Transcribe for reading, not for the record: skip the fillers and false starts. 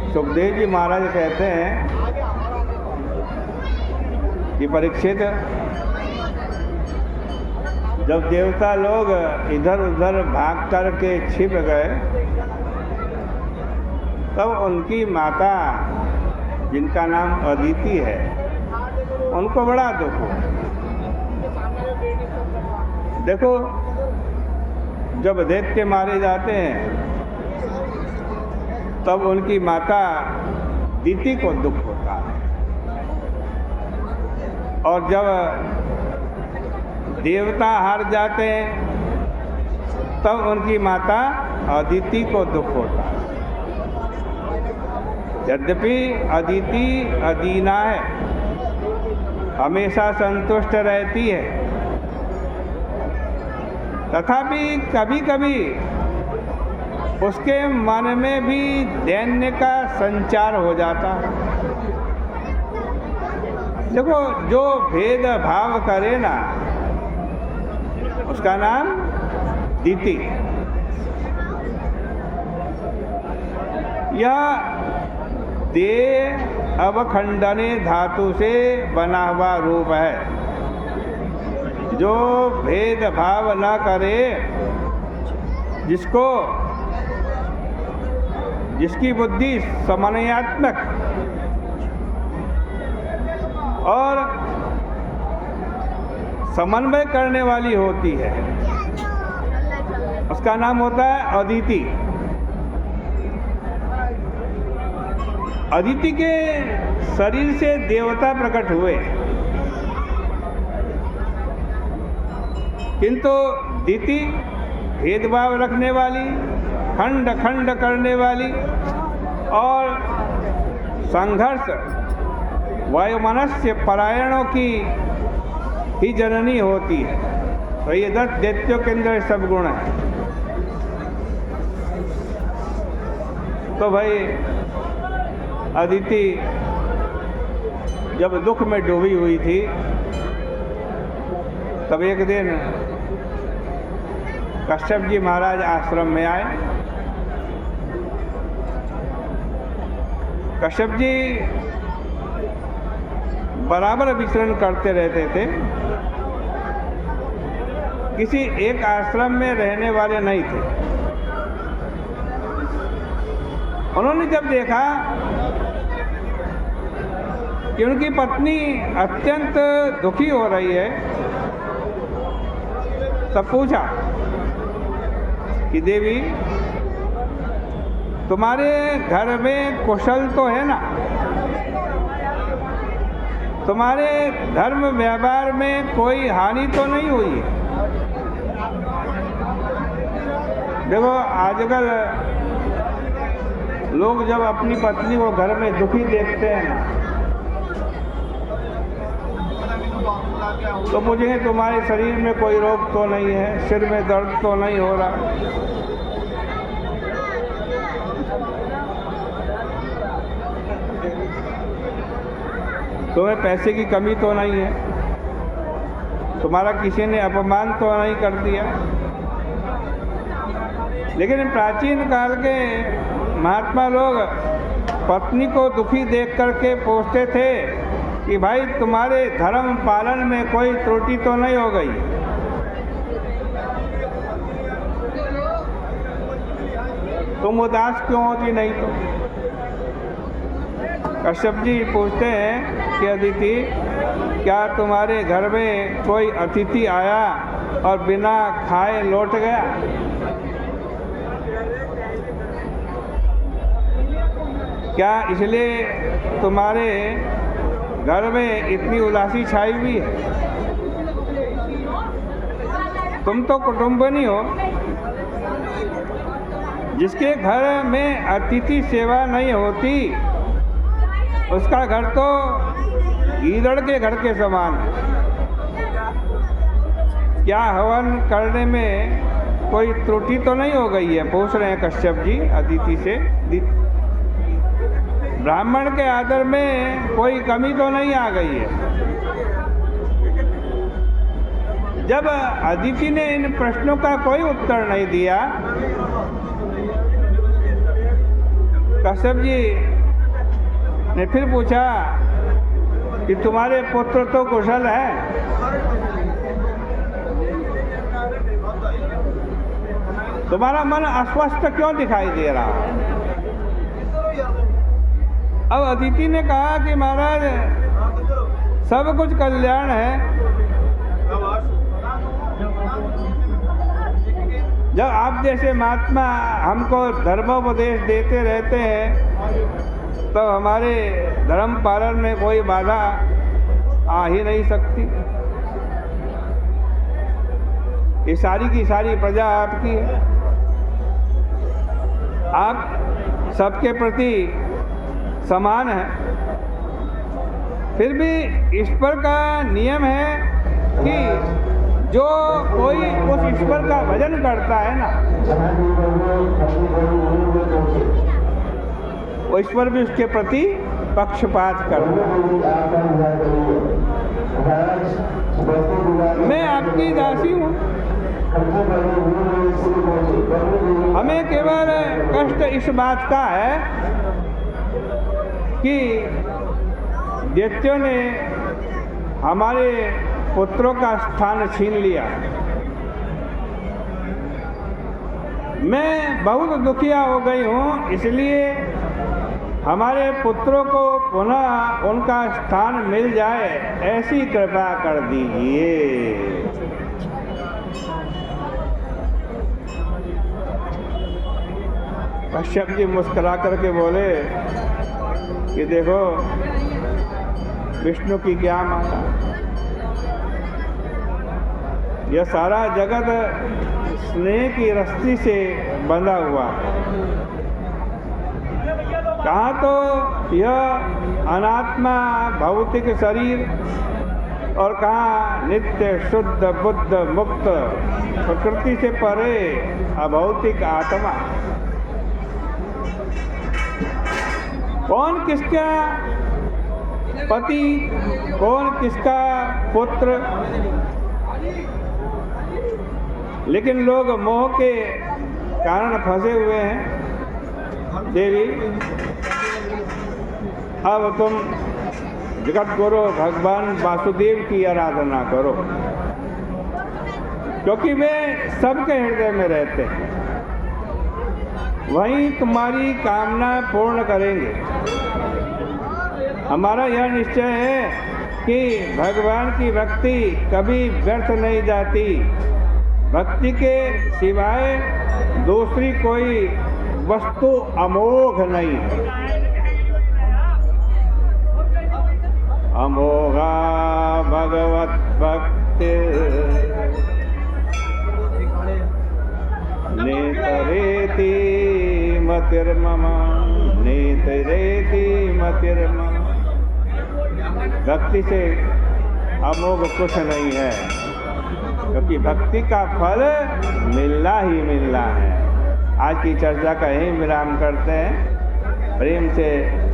सुखदेव जी महाराज कहते हैं कि परीक्षित, जब देवता लोग इधर उधर भाग कर के छिप गए तब उनकी माता, जिनका नाम अदिति है, उनको बड़ा दुख हुआ। देखो, जब दैत्य मारे जाते हैं तब उनकी माता दिति को दुख होता है, और जब देवता हार जाते हैं तब उनकी माता अदिति को दुख होता है। यद्यपि अदिति अदीना है, हमेशा संतुष्ट रहती है, तथापि कभी कभी उसके मन में भी दैन्य का संचार हो जाता है। देखो, जो भेद भाव करे ना, उसका नाम दिति। यह देह अवखंडने धातु से बना हुआ रूप है। जो भेद भाव न करे, जिसकी बुद्धि समन्वयात्मक और समन्वय करने वाली होती है, उसका नाम होता है अदिति। अदिति के शरीर से देवता प्रकट हुए, किंतु दिति भेदभाव रखने वाली, खंड खंड करने वाली और संघर्ष वायुमनस्य परायणों की ही जननी होती है। तो ये 10 दैत्यों के अंदर सब गुण हैं। तो भाई अदिति जब दुख में डूबी हुई थी, तब एक दिन कश्यप जी महाराज आश्रम में आए। कश्यप जी बराबर विचरण करते रहते थे, किसी एक आश्रम में रहने वाले नहीं थे। उन्होंने जब देखा कि उनकी पत्नी अत्यंत दुखी हो रही है, तब पूछा कि देवी, तुम्हारे घर में कुशल तो है ना? तुम्हारे धर्म व्यवहार में कोई हानि तो नहीं हुई है? देखो, आजकल लोग जब अपनी पत्नी को घर में दुखी देखते हैं ना, तो पूछेंगे तुम्हारे शरीर में कोई रोग तो नहीं है, सिर में दर्द तो नहीं हो रहा? तुम्हें पैसे की कमी तो नहीं है? तुम्हारा किसी ने अपमान तो नहीं कर दिया? लेकिन प्राचीन काल के महात्मा लोग पत्नी को दुखी देख करके पूछते थे कि भाई तुम्हारे धर्म पालन में कोई त्रुटि तो नहीं हो गई? तुम उदास क्यों होती नहीं? तो कश्यप जी पूछते हैं कि अदिति, क्या तुम्हारे घर में कोई अतिथि आया और बिना खाए लौट गया? क्या इसलिए तुम्हारे घर में इतनी उदासी छाई हुई है? तुम तो कुटुंबनी हो। जिसके घर में अतिथि सेवा नहीं होती, उसका घर तो गीदड़ के घर के समान है। क्या हवन करने में कोई त्रुटि तो नहीं हो गई है? पूछ रहे हैं कश्यप जी अदिति से। ब्राह्मण के आदर में कोई कमी तो नहीं आ गई है? जब अदिति ने इन प्रश्नों का कोई उत्तर नहीं दिया, कश्यप जी ने फिर पूछा कि तुम्हारे पुत्र तो कुशल है, तुम्हारा मन अस्वस्थ क्यों दिखाई दे रहा है? अब अदिति ने कहा कि महाराज सब कुछ कल्याण है, जब आप जैसे महात्मा हमको धर्मोपदेश देते रहते हैं तो हमारे धर्म पालन में कोई बाधा आ ही नहीं सकती। ये सारी की सारी प्रजा आपकी है, आप सबके प्रति समान है। फिर भी ईश्वर का नियम है कि जो कोई उस ईश्वर का भजन करता है ना, वो ईश्वर भी उसके प्रति पक्षपात करता है। मैं आपकी दासी हूँ, हमें केवल कष्ट इस बात का है कि दैत्यों ने हमारे पुत्रों का स्थान छीन लिया। मैं बहुत दुखिया हो गई हूँ, इसलिए हमारे पुत्रों को पुनः उनका स्थान मिल जाए ऐसी कृपा कर दीजिए। कश्यप जी मुस्कुरा करके बोले कि देखो विष्णु की क्या माता, यह सारा जगत स्नेह की रस्सी से बंधा हुआ है। कहाँ तो यह अनात्मा भौतिक शरीर और कहाँ नित्य शुद्ध बुद्ध मुक्त प्रकृति से परे अभौतिक आत्मा। कौन किसका पति, कौन किसका पुत्र, लेकिन लोग मोह के कारण फंसे हुए हैं। देवी अब तुम जगत गुरु भगवान वासुदेव की आराधना करो, क्योंकि वे सबके हृदय में रहते हैं, वहीं तुम्हारी कामना पूर्ण करेंगे। हमारा यह निश्चय है कि भगवान की भक्ति कभी व्यर्थ नहीं जाती। भक्ति के सिवाय दूसरी कोई वस्तु अमोघ नहीं है। अमोघा भगवत भक्ति नेतरेति मतिर्मम, नेतरेति मतिर्मम। भक्ति से अमोघ कुछ नहीं है, क्योंकि भक्ति का फल मिलना ही मिलना है। आज की चर्चा का यही विराम करते हैं। प्रेम से